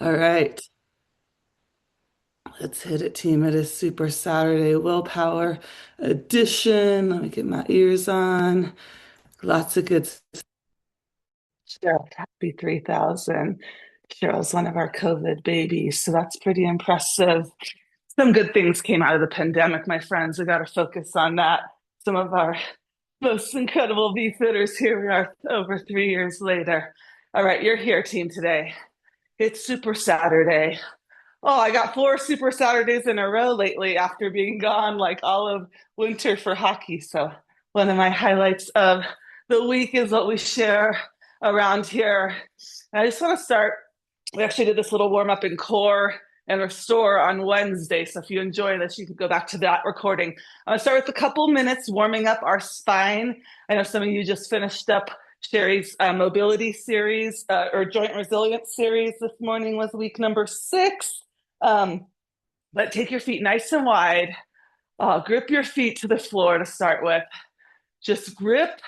All right, let's hit it, team. It is Super Saturday Willpower Edition. Let me get my ears on. Lots of good stuff. Cheryl, happy 3,000. Cheryl's one of our COVID babies, so that's pretty impressive. Some good things came out of the pandemic, my friends. We got to focus on that. Some of our most incredible V-fitters, here we are over 3 years later. All right, you're here, team, today. It's Super Saturday. Oh, I got 4 Super Saturdays in a row lately after being gone like all of winter for hockey. So, one of my highlights of the week is what we share around here. And I just want to start. We actually did this little warm up in core and restore on Wednesday. So, if you enjoy this, you can go back to that recording. I'm going to start with a couple minutes warming up our spine. I know some of you just finished up Sherry's mobility series or joint resilience series. This morning was week number 6. Um, but take your feet nice and wide. Grip your feet to the floor to start with. Just grip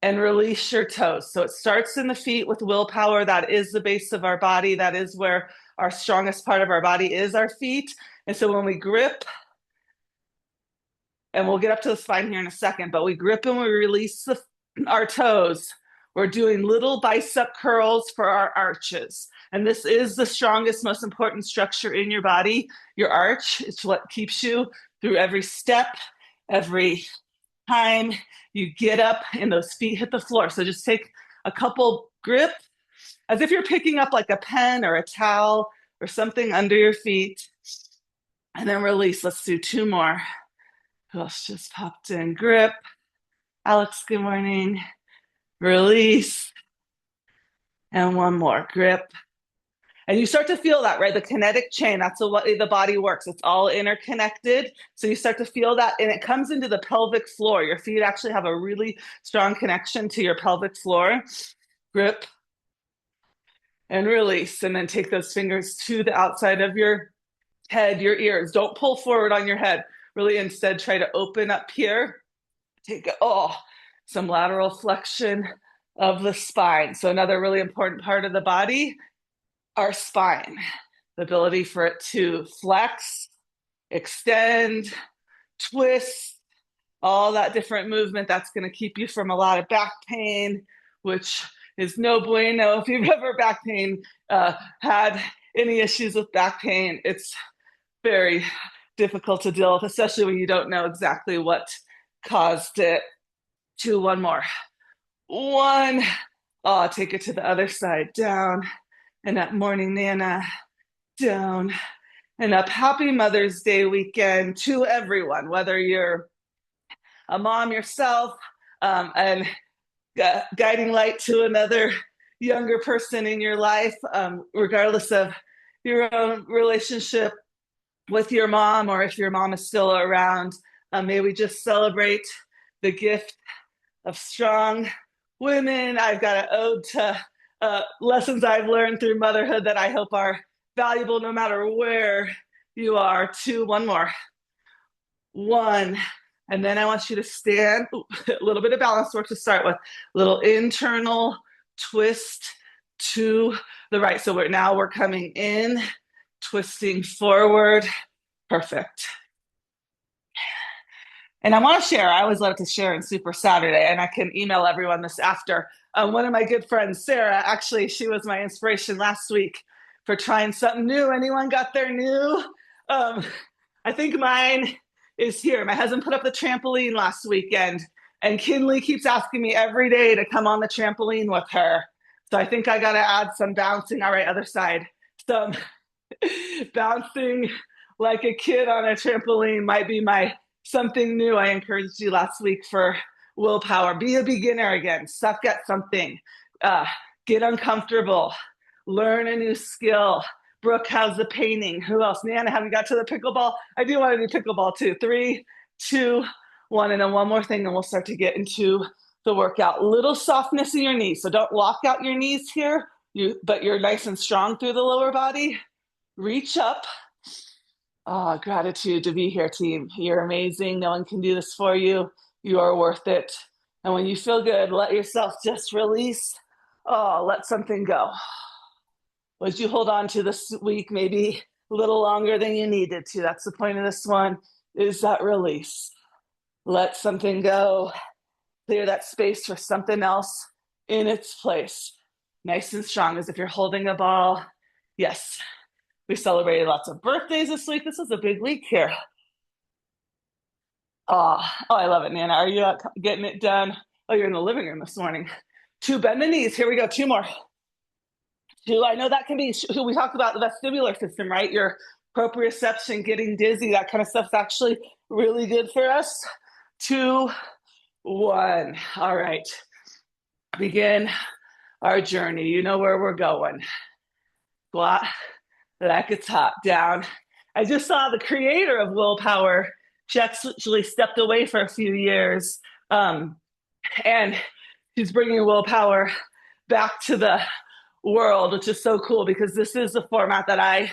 and release your toes. So it starts in the feet with willpower. That is the base of our body. That is where our strongest part of our body is, our feet. And so when we grip, and we'll get up to the spine here in a second, but we grip and we release our toes. We're doing little bicep curls for our arches. And this is the strongest, most important structure in your body. Your arch is what keeps you through every step, every time you get up and those feet hit the floor. So just take a couple grip as if you're picking up like a pen or a towel or something under your feet. And then release. Let's do 2 more. Who else just popped in? Grip. Alex, good morning. Release. And 1 more. Grip. And you start to feel that, right? The kinetic chain, that's the way the body works. It's all interconnected. So you start to feel that, and it comes into the pelvic floor. Your feet actually have a really strong connection to your pelvic floor. Grip and release. And then take those fingers to the outside of your head, your ears. Don't pull forward on your head. Really instead try to open up here. Take some lateral flexion of the spine. So another really important part of the body, our spine, the ability for it to flex, extend, twist, all that different movement that's going to keep you from a lot of back pain, which is no bueno. If you've ever back pain, had any issues with back pain, it's very difficult to deal with, especially when you don't know exactly what caused it. 2, 1 more. 1. Oh, take it to the other side. Down and up. Morning, Nana. Down and up. Happy Mother's Day weekend to everyone, whether you're a mom yourself and guiding light to another younger person in your life, regardless of your own relationship with your mom or if your mom is still around. May we just celebrate the gift of strong women. I've got an ode to lessons I've learned through motherhood that I hope are valuable no matter where you are. 2, 1 more. 1. And then I want you to stand. A little bit of balance work to start with. Little internal twist to the right. So we're coming in, twisting forward. Perfect. And I want to share, I always love to share in Super Saturday, and I can email everyone this after. One of my good friends, Sarah, actually, she was my inspiration last week for trying something new. Anyone got their new? I think mine is here. My husband put up the trampoline last weekend, and Kinley keeps asking me every day to come on the trampoline with her. So I think I got to add some bouncing. All right, other side. Some bouncing like a kid on a trampoline might be my something new I encouraged you last week for willpower. Be a beginner again. Suck at something. Get uncomfortable. Learn a new skill. Brooke, how's the painting? Who else? Nana, have you got to the pickleball? I do want to do pickleball too. 3, 2, 1. And then 1 more thing, and we'll start to get into the workout. Little softness in your knees. So don't lock out your knees here, but you're nice and strong through the lower body. Reach up. Oh, gratitude to be here, team. You're amazing. No one can do this for you. You are worth it. And when you feel good, let yourself just release. Oh, let something go. Would you hold on to this week maybe a little longer than you needed to? That's the point of this one, is that release. Let something go, clear that space for something else in its place. Nice and strong, as if you're holding a ball. Yes, we celebrated lots of birthdays this week. This is a big week here. Oh, I love it, Nana. Are you getting it done? Oh, you're in the living room this morning. 2, bend the knees. Here we go. 2 more. 2, I know that can be, we talked about the vestibular system, right? Your proprioception, getting dizzy, that kind of stuff's actually really good for us. 2, 1. All right. Begin our journey. You know where we're going. Squat, leg at top, down. I just saw the creator of willpower. She actually stepped away for a few years. And she's bringing willpower back to the world, which is so cool because this is the format that I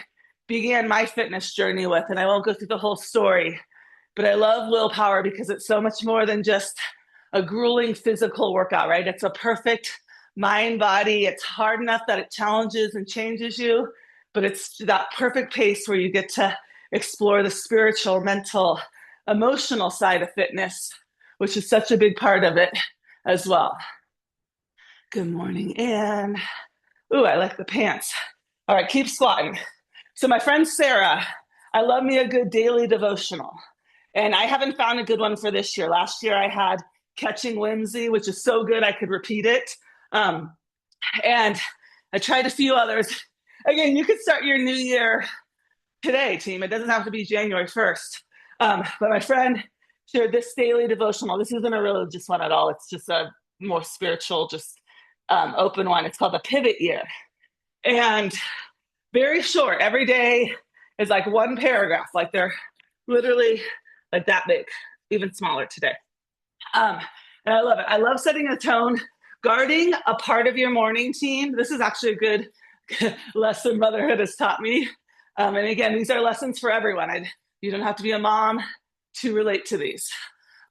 began my fitness journey with. And I won't go through the whole story, but I love willpower because it's so much more than just a grueling physical workout, right? It's a perfect mind body. It's hard enough that it challenges and changes you, but it's that perfect pace where you get to explore the spiritual, mental, emotional side of fitness, which is such a big part of it as well. Good morning, Anne. Ooh, I like the pants. All right, keep squatting. So my friend Sarah, I love me a good daily devotional. And I haven't found a good one for this year. Last year I had Catching Whimsy, which is so good I could repeat it. And I tried a few others. Again, you could start your new year today, team. It doesn't have to be January 1st. But my friend shared this daily devotional. This isn't a religious one at all. It's just a more spiritual, just open one. It's called the Pivot Year. And very short. Every day is like one paragraph. Like they're literally like that big, even smaller today. And I love it. I love setting a tone, guarding a part of your morning, team. This is actually a good lesson motherhood has taught me. And again, these are lessons for everyone. You don't have to be a mom to relate to these.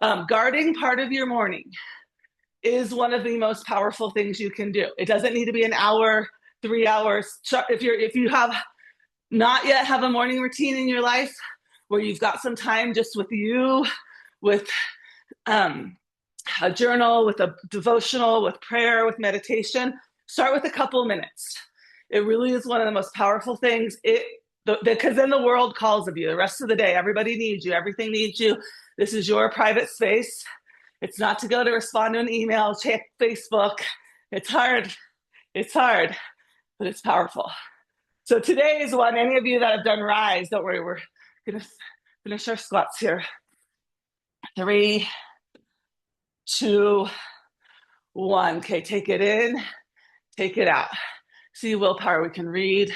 Guarding part of your morning is one of the most powerful things you can do. It doesn't need to be an hour, 3 hours. If you have not yet have a morning routine in your life where you've got some time just with you, with a journal, with a devotional, with prayer, with meditation, start with a couple minutes. It really is one of the most powerful things. Because then the world calls of you. The rest of the day, everybody needs you. Everything needs you. This is your private space. It's not to go to respond to an email, check Facebook. It's hard. It's hard, but it's powerful. So today is one. Any of you that have done Rise, don't worry. We're going to finish our squats here. 3, 2, 1. Okay, take it in, take it out. See, willpower, we can read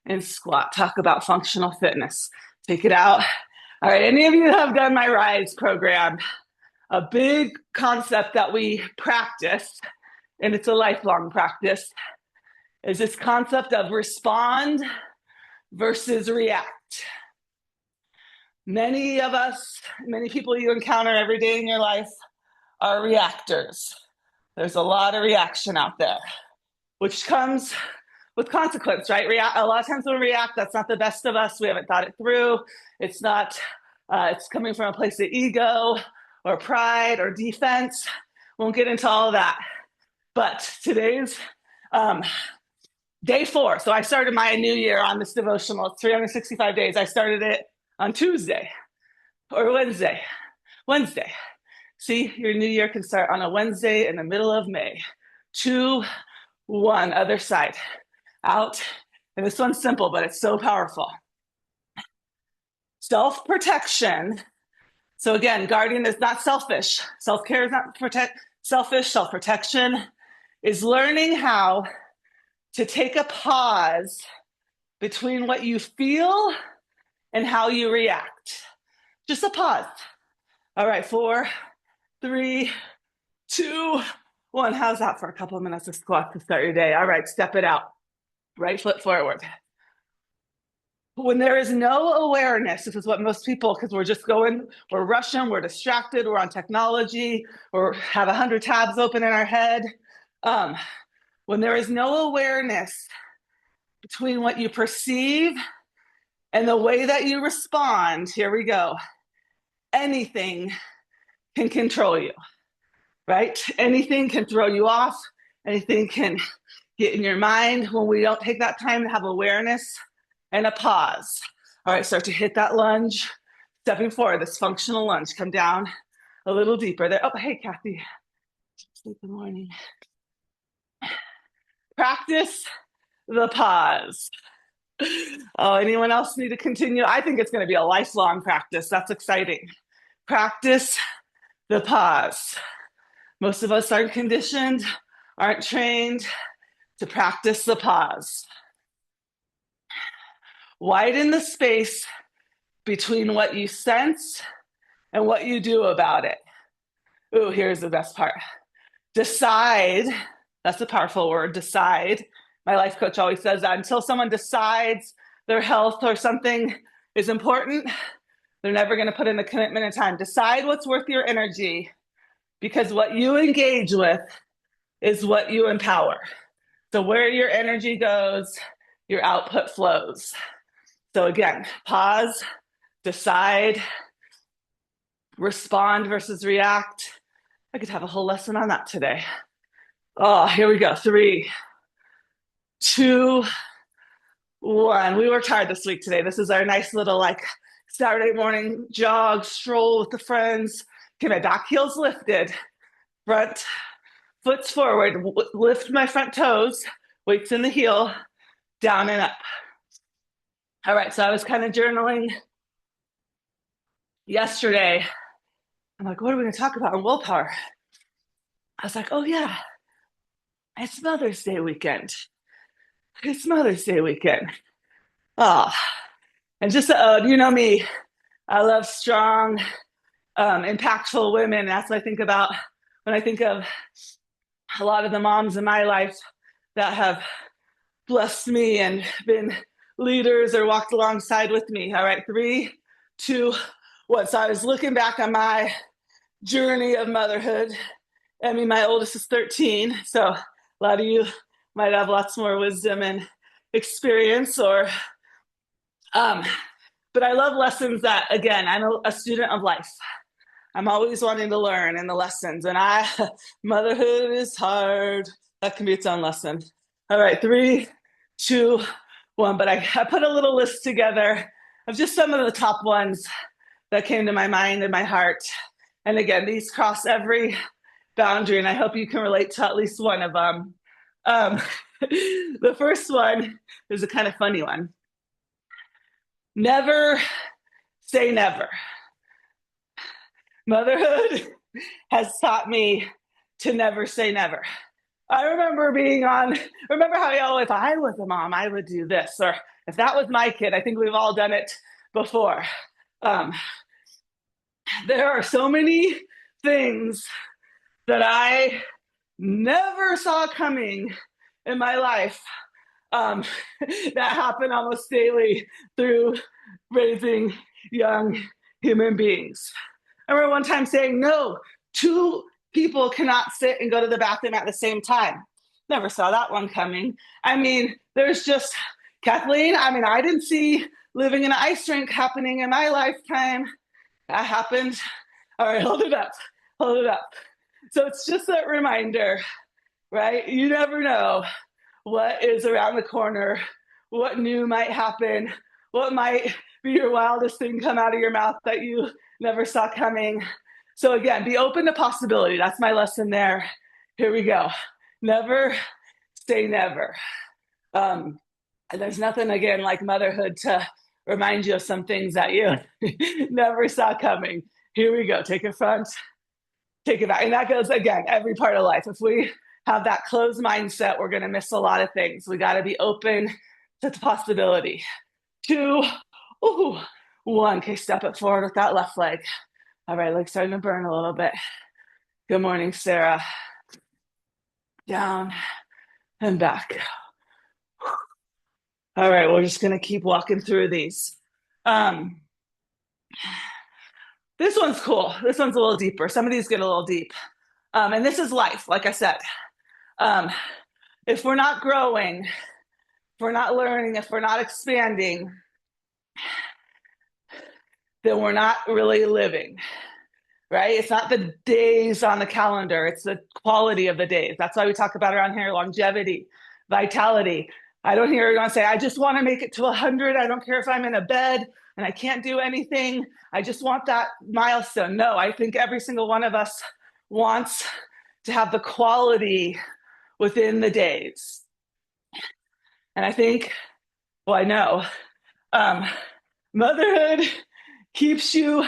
and squat. Talk about functional fitness. Take it out. All right, any of you have done my Rise program? A big concept that we practice, and it's a lifelong practice, is this concept of respond versus react. Many of us, many people you encounter every day in your life are reactors. There's a lot of reaction out there, which comes with consequence, right? A lot of times when we react, that's not the best of us. We haven't thought it through. It's not, it's coming from a place of ego or pride or defense. Won't get into all of that. But today's day 4. So I started my new year on this devotional. It's 365 days. I started it on Tuesday or Wednesday. See, your new year can start on a Wednesday in the middle of May. 2, 1, other side. Out. And this one's simple, but it's so powerful. Self-protection. So again, guardian is not selfish. Self-care is not selfish. Self-protection is learning how to take a pause between what you feel and how you react. Just a pause. All right, 4, 3, 2, 1. How's that for a couple of minutes of squat to start your day? All right, step it out. Right foot forward. When there is no awareness, this is what most people, because we're rushing, we're distracted, we're on technology, or have 100 tabs open in our head. When there is no awareness between what you perceive and the way that you respond. Here we go. Anything can control you, right? Anything can throw you off. Anything can get in your mind when we don't take that time to have awareness and a pause. All right, start to hit that lunge, stepping forward, this functional lunge. Come down a little deeper there. Oh, hey, Kathy. Good morning. Practice the pause. Oh, anyone else need to continue? I think it's going to be a lifelong practice. That's exciting. Practice the pause. Most of us aren't conditioned, aren't trained to practice the pause. Widen the space between what you sense and what you do about it. Ooh, here's the best part. Decide. That's a powerful word, decide. My life coach always says that until someone decides their health or something is important, they're never going to put in the commitment and time. Decide what's worth your energy, because what you engage with is what you empower. So where your energy goes, your output flows. So again, pause, decide, respond versus react. I could have a whole lesson on that today. Oh, here we go. 3, 2, 1. We worked hard this week today. This is our nice little Saturday morning jog, stroll with the friends. Okay, my back heel's lifted. Front foot's forward. Lift my front toes. Weights in the heel. Down and up. All right, so I was kind of journaling yesterday. I'm like, what are we going to talk about on willpower? I was like, oh yeah, it's Mother's Day weekend. It's Mother's Day weekend. Oh, and just you know me, I love strong, impactful women. That's what I think about when I think of a lot of the moms in my life that have blessed me and been leaders or walked alongside with me. All right, 3, 2, 1. So I was looking back on my journey of motherhood. I mean, my oldest is 13, so a lot of you might have lots more wisdom and experience, or but I love lessons that, again, I'm a student of life. I'm always wanting to learn in the lessons, and motherhood is hard. That can be its own lesson. All right, 3, 2, 1. But I put a little list together of just some of the top ones that came to my mind and my heart. And again, these cross every boundary, and I hope you can relate to at least one of them. The first one is a kind of funny one. Never say never. Motherhood has taught me to never say never. I remember how, if I was a mom, I would do this, or if that was my kid. I think we've all done it before. There are so many things that I never saw coming in my life that happen almost daily through raising young human beings. I remember one time saying, no, 2 people cannot sit and go to the bathroom at the same time. Never saw that one coming. I mean, there's just, Kathleen, I didn't see living in an ice rink happening in my lifetime. That happened. All right, hold it up. So it's just that reminder, right? You never know what is around the corner, what new might happen, what might be your wildest thing come out of your mouth that you never saw coming. So again, be open to possibility. That's my lesson there. Here we go. Never say never. And there's nothing, again, like motherhood to remind you of some things that you never saw coming. Here we go. Take it front, take it back. And that goes, again, every part of life. If we have that closed mindset, we're going to miss a lot of things. We got to be open to the possibility. 2, 1. Okay, step it forward with that left leg. All right, leg's starting to burn a little bit. Good morning, Sarah. Down and back. All right, we're just going to keep walking through these. This one's cool. This one's a little deeper. Some of these get a little deep. And this is life, like I said. If we're not growing, if we're not learning, if we're not expanding, then we're not really living, right? It's not the days on the calendar, it's the quality of the days. That's why we talk about around here longevity, vitality. I don't hear anyone say, I just want to make it to 100. I don't care if I'm in a bed and I can't do anything. I just want that milestone. No, I think every single one of us wants to have the quality within the days. And I think, well, I know motherhood keeps you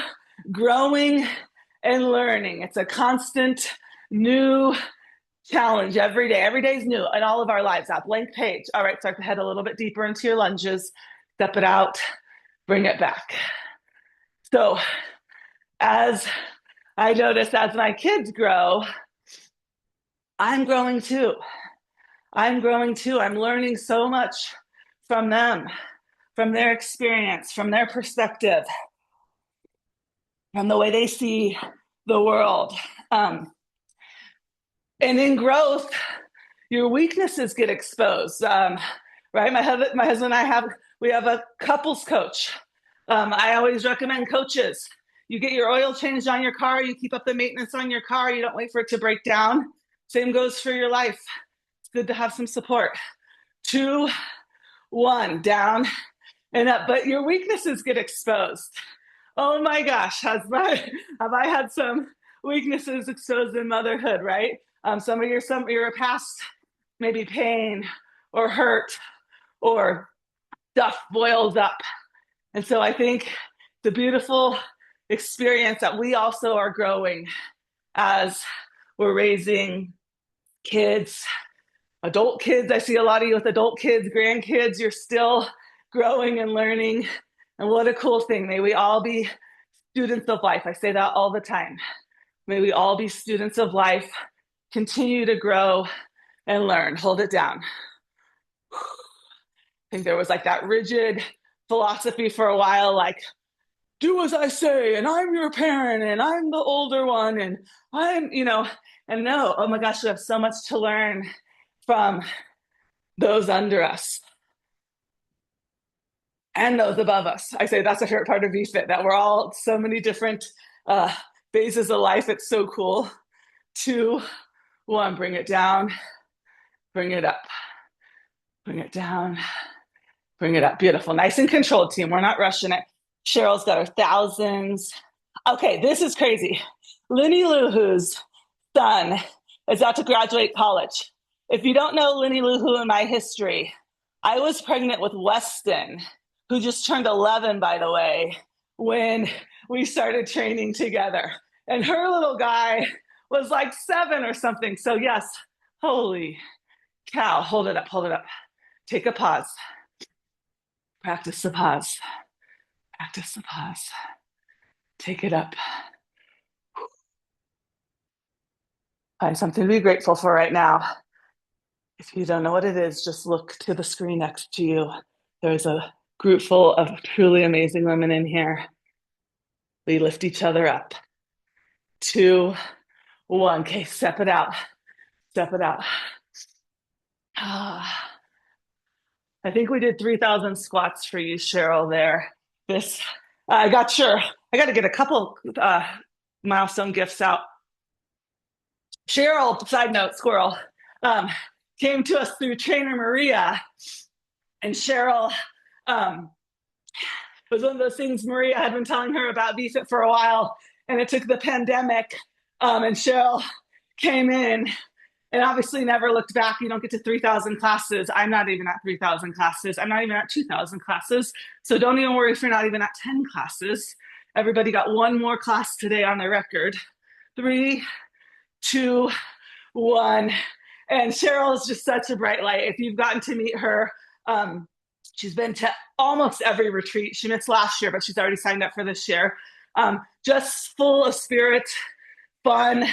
growing and learning. It's a constant new challenge every day. Every day is new in all of our lives. That blank page. All right, start to head a little bit deeper into your lunges. Step it out, bring it back. So as I notice as my kids grow, I'm growing too. I'm growing too. I'm learning so much from them, from their experience, from their perspective, from the way they see the world. And in growth, your weaknesses get exposed, right? My husband and we have a couples coach. I always recommend coaches. You get your oil changed on your car, you keep up the maintenance on your car, you don't wait for it to break down. Same goes for your life. It's good to have some support. 2, 1, down and up, but your weaknesses get exposed. Oh my gosh, have I had some weaknesses exposed in motherhood, right? Some of your past, maybe pain or hurt or stuff boils up. And so I think it's a beautiful experience that we also are growing as we're raising kids, adult kids. I see a lot of you with adult kids, grandkids. You're still growing and learning. And what a cool thing. May we all be students of life. I say that all the time. May we all be students of life, continue to grow and learn. Hold it down. I think there was like that rigid philosophy for a while, like, do as I say, and I'm your parent, and I'm the older one, and I'm, and no, oh my gosh, we have so much to learn from those under us and those above us. I say that's a favorite part of VFit, that we're all so many different phases of life. It's so cool. 2, 1, bring it down, bring it up, bring it down, bring it up. Beautiful. Nice and controlled, team. We're not rushing it. Cheryl's got her thousands. Okay, this is crazy. Lenny Luhu's son is about to graduate college. If you don't know Lenny Luhu and my history, I was pregnant with Weston, who just turned 11, by the way, when we started training together. And her little guy was like 7 or something. So yes, holy cow. Hold it up, hold it up. Take a pause. Practice the pause. Practice the pause. Take it up. Find something to be grateful for right now. If you don't know what it is, just look to the screen next to you. There's a group full of truly amazing women in here. We lift each other up. 2, 1. Okay, step it out. Step it out. I think we did 3,000 squats for you, Cheryl, there. I got to get a couple milestone gifts out. Cheryl, side note, squirrel, came to us through trainer Maria. And Cheryl was one of those things Maria had been telling her about VFit for a while. And it took the pandemic. And Cheryl came in and obviously never looked back. You don't get to 3,000 classes. I'm not even at 3,000 classes. I'm not even at 2,000 classes. So don't even worry if you're not even at 10 classes. Everybody got one more class today on their record. 3, 2, 1. And Cheryl is just such a bright light. If you've gotten to meet her, she's been to almost every retreat. She missed last year, but she's already signed up for this year. Just full of spirit, fun.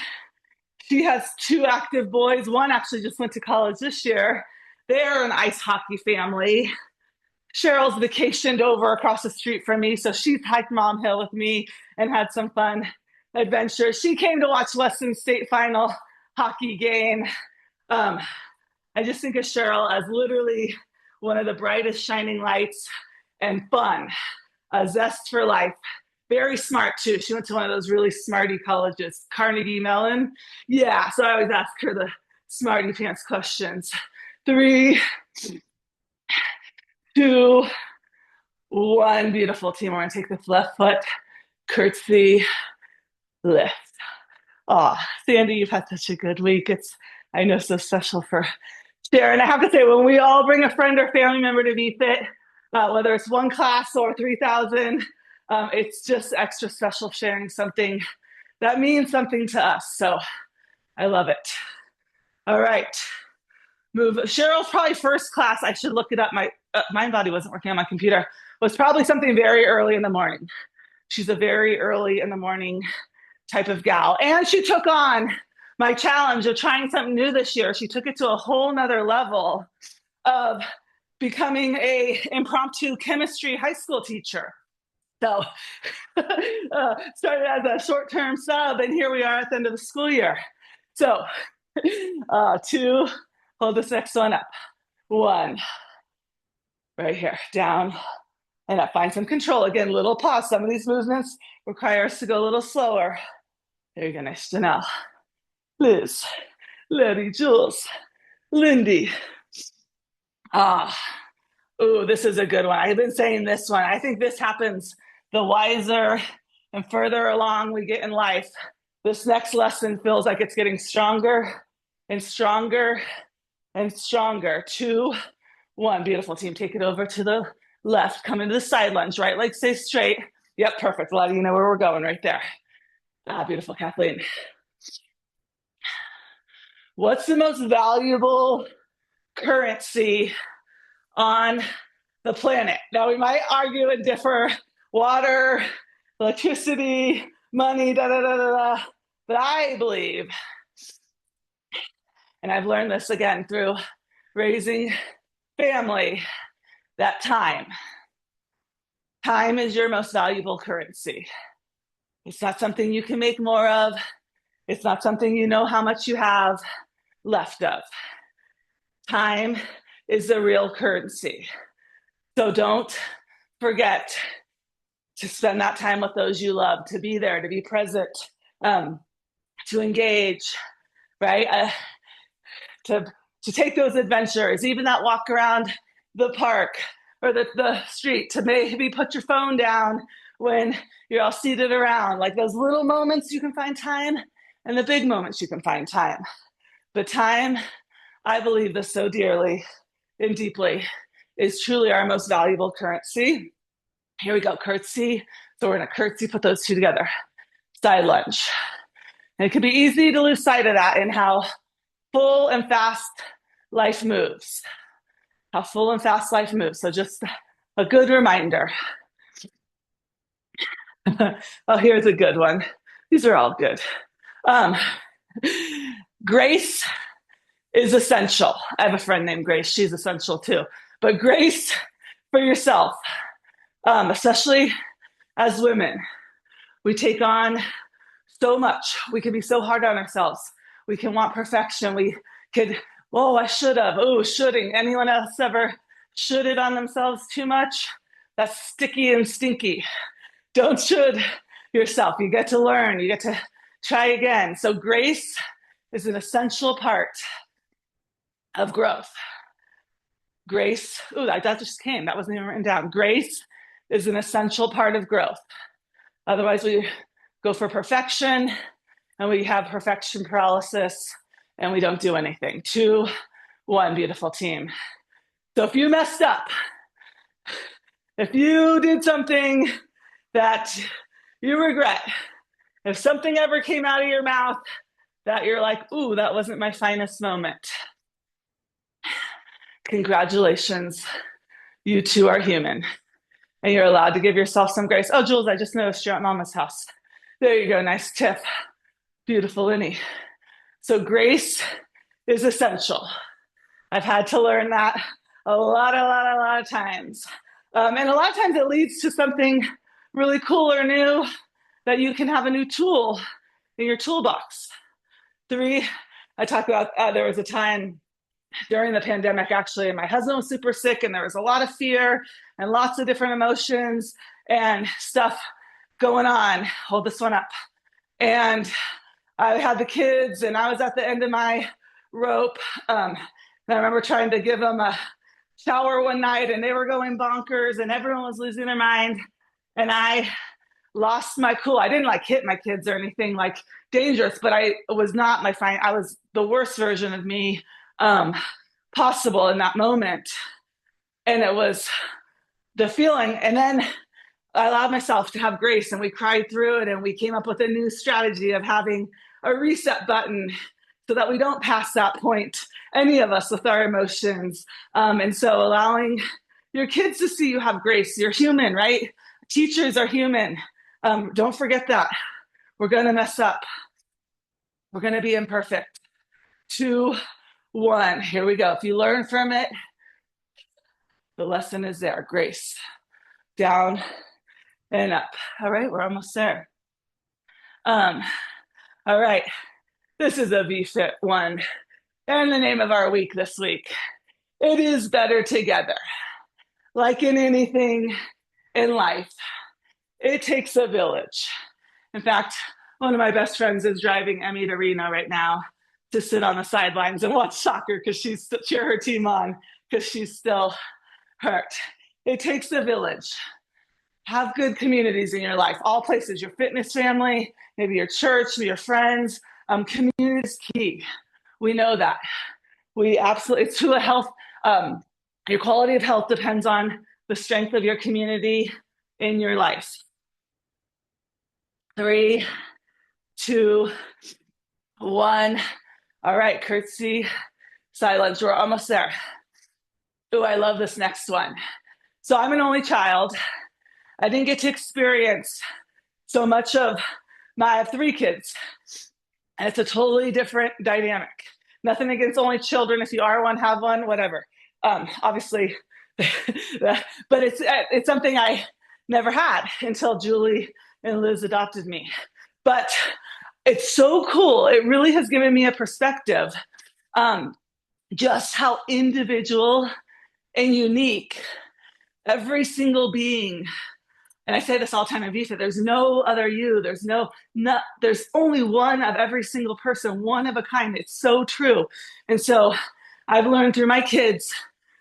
She has 2 active boys. One actually just went to college this year. They're an ice hockey family. Cheryl's vacationed over across the street from me, so she's hiked Mom Hill with me and had some fun adventures. She came to watch Weston State final hockey game. I just think of Cheryl as literally one of the brightest shining lights, and fun, a zest for life. Very smart too. She went to one of those really smarty colleges, Carnegie Mellon. Yeah, so I always ask her the smarty pants questions. 3, 2, 1. Beautiful team. We're gonna take this left foot, curtsy, lift. Oh, Sandy, you've had such a good week. It's, I know, so special for Sharon. I have to say, when we all bring a friend or family member to be fit, whether it's one class or 3,000, it's just extra special sharing something that means something to us. So I love it. All right. Move. Cheryl's probably first class. I should look it up. My mind body wasn't working on my computer. Was probably something very early in the morning. She's a very early in the morning type of gal. And she took on my challenge of trying something new this year. She took it to a whole nother level of becoming a impromptu chemistry high school teacher. So started as a short-term sub, and here we are at the end of the school year. So 2, hold this next one up. 1, right here, down and up. Find some control. Again, little pause. Some of these movements require us to go a little slower. There you go, nice. Janelle, Liz, Letty, Jules, Lindy. Ooh, this is a good one. I've been saying this one. I think this happens the wiser and further along we get in life. This next lesson feels like it's getting stronger and stronger and stronger. 2, 1. Beautiful team. Take it over to the left. Come into the side lunge. Right leg stay straight. Yep, perfect. A lot of you know where we're going right there. Beautiful, Kathleen. What's the most valuable currency on the planet? Now, we might argue and differ. Water, electricity, money, da da da da da. But I believe, and I've learned this again through raising family, that time is your most valuable currency. It's not something you can make more of. It's not something you know how much you have left of. Time is the real currency. So don't forget to spend that time with those you love, to be there, to be present, to engage, right? To take those adventures, even that walk around the park or the street, to maybe put your phone down when you're all seated around. Like those little moments you can find time, and the big moments you can find time. But time, I believe this so dearly and deeply, is truly our most valuable currency. Here we go, curtsy. So we're gonna curtsy, put those two together. Side lunge. And it can be easy to lose sight of that in how full and fast life moves. How full and fast life moves. So just a good reminder. Oh, here's a good one. These are all good. Grace is essential. I have a friend named Grace. She's essential too. But grace for yourself, especially as women, we take on so much. We can be so hard on ourselves. We can want perfection. We could, oh, I should have. Oh, shoulding. Anyone else ever should it on themselves too much? That's sticky and stinky. Don't should yourself. You get to learn. You get to try again. So grace is an essential part of growth. Grace, ooh, that just came. That wasn't even written down. Grace is an essential part of growth. Otherwise, we go for perfection and we have perfection paralysis and we don't do anything. 2, 1, beautiful team. So if you messed up, if you did something that you regret, if something ever came out of your mouth that you're like, ooh, that wasn't my finest moment, congratulations, you too are human. And you're allowed to give yourself some grace. Oh, Jules, I just noticed you're at Mama's house. There you go, nice tip. Beautiful, Linny. So grace is essential. I've had to learn that a lot of times. And a lot of times it leads to something really cool or new that you can have a new tool in your toolbox. 3, I talked about, there was a time during the pandemic, actually, and my husband was super sick, and there was a lot of fear and lots of different emotions and stuff going on. Hold this one up. And I had the kids, and I was at the end of my rope. And I remember trying to give them a shower one night, and they were going bonkers, and everyone was losing their mind. And I lost my cool. I didn't like hit my kids or anything like dangerous, but I was not my fine. I was the worst version of me possible in that moment. And it was the feeling. And then I allowed myself to have grace, and we cried through it, and we came up with a new strategy of having a reset button so that we don't pass that point, any of us, with our emotions. And so allowing your kids to see you have grace. You're human, right? Teachers are human. Don't forget that. We're going to mess up. We're going to be imperfect. 2, 1. Here we go. If you learn from it, the lesson is there. Grace. Down and up. All right, we're almost there. All right. This is a VFit one. And the name of our week this week. It is better together. Like in anything in life, it takes a village. In fact, one of my best friends is driving Emmy to Reno right now to sit on the sidelines and watch soccer because she's to cheer her team on because she's still hurt. It takes a village. Have good communities in your life, all places, your fitness family, maybe your church, your friends. Community is key. We know that. We absolutely, it's to a health, your quality of health depends on the strength of your community in your life. 3, 2, 1. All right, curtsy, silence. We're almost there. Oh, I love this next one. So I'm an only child. I didn't get to experience so much of I have 3 kids, and it's a totally different dynamic. Nothing against only children. If you are one, have one, whatever. Obviously, but it's something I never had until Julie and Liz adopted me. But it's so cool. It really has given me a perspective, just how individual and unique every single being. And I say this all the time in Visa, there's no other you. There's only one of every single person, one of a kind. It's so true. And so I've learned through my kids,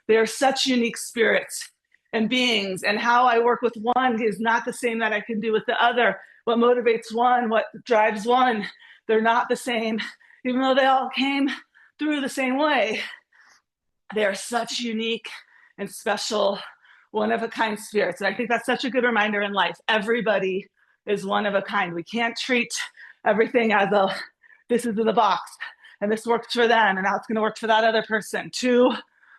they are such unique spirits and beings. And how I work with one is not the same that I can do with the other. What motivates one, what drives one, they're not the same. Even though they all came through the same way, they are such unique and special, one-of-a-kind spirits. And I think that's such a good reminder in life. Everybody is one of a kind. We can't treat everything as this is in the box, and this works for them, and now it's going to work for that other person. 2,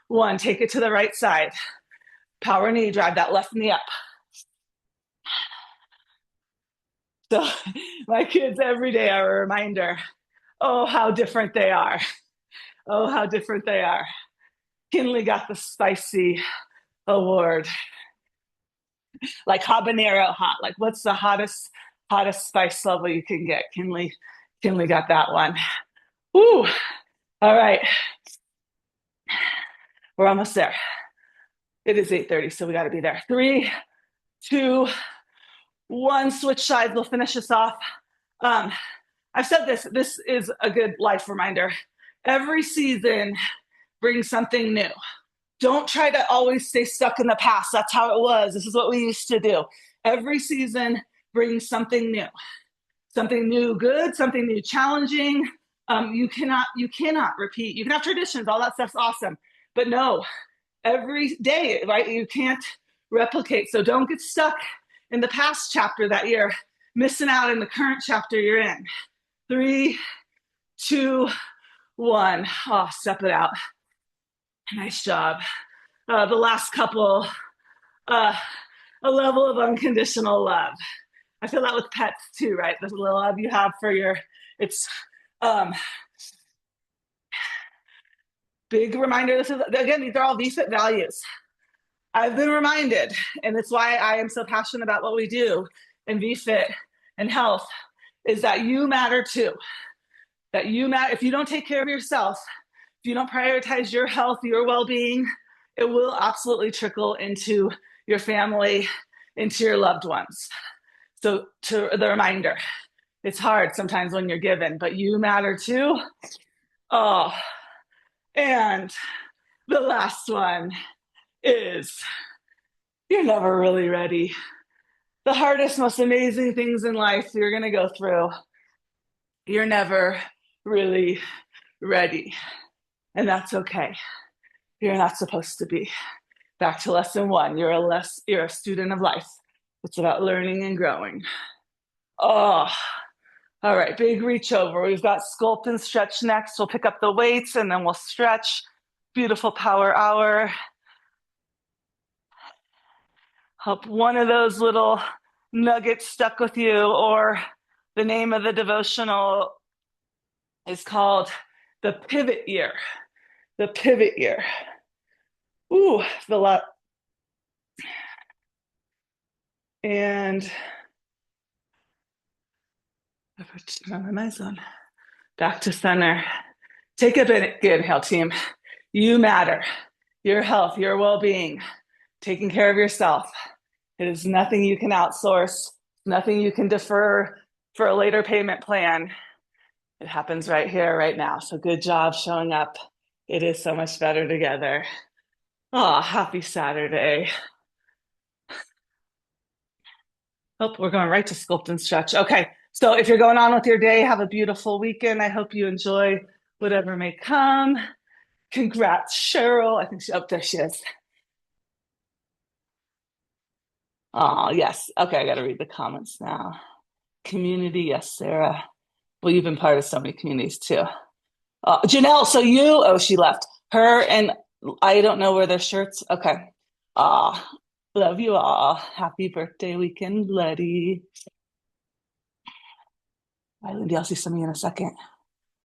1, take it to the right side. Power knee, drive that left knee up. So my kids every day are a reminder, oh, how different they are. Oh, how different they are. Kinley got the spicy award. Like habanero hot. Like, what's the hottest spice level you can get? Kinley got that one. Ooh. All right. We're almost there. It is 8:30, so we got to be there. 3, 2, 1. Switch sides. We'll finish this off. I've said this. This is a good life reminder. Every season brings something new. Don't try to always stay stuck in the past. That's how it was. This is what we used to do. Every season brings something new good, something new challenging. You cannot repeat. You can have traditions, all that stuff's awesome. But no, every day, right? You can't replicate. So don't get stuck in the past chapter that you're missing out in the current chapter you're in. 3, 2, 1. Oh, step it out. Nice job. The last couple, a level of unconditional love. I feel that with pets too, right? The love you have for it's big reminder. This is, again, these are all VFit values. I've been reminded, and it's why I am so passionate about what we do in VFit and health, is that you matter too. That you matter. If you don't take care of yourself, if you don't prioritize your health, your well-being, it will absolutely trickle into your family, into your loved ones. So to the reminder, it's hard sometimes when you're given, but you matter too. Oh, and the last one is you're never really ready. The hardest, most amazing things in life you're going to go through, you're never really ready. And that's okay. You're not supposed to be. Back to lesson one. You're a student of life. It's about learning and growing. Oh, all right. Big reach over. We've got sculpt and stretch next. We'll pick up the weights and then we'll stretch. Beautiful power hour. Hope one of those little nuggets stuck with you, or the name of the devotional is called The Pivot Year. The Pivot Year. Ooh, the lot. And I put my zone. Back to center. Take a big inhale, team. You matter. Your health, your well-being, taking care of yourself. It is nothing you can outsource, nothing you can defer for a later payment plan. It happens right here, right now. So good job showing up. It is so much better together. Oh, happy Saturday. Oh, we're going right to sculpt and stretch. Okay, so if you're going on with your day, have a beautiful weekend. I hope you enjoy whatever may come. Congrats, Cheryl. I think there she is. Oh, yes. Okay, I got to read the comments now. Community, yes, Sarah. Well, you've been part of so many communities too. Janelle, so she left. Her and I don't know where their shirts. Okay. Love you all. Happy birthday weekend, Letty. Bye, Lindy. I'll see some of you in a second.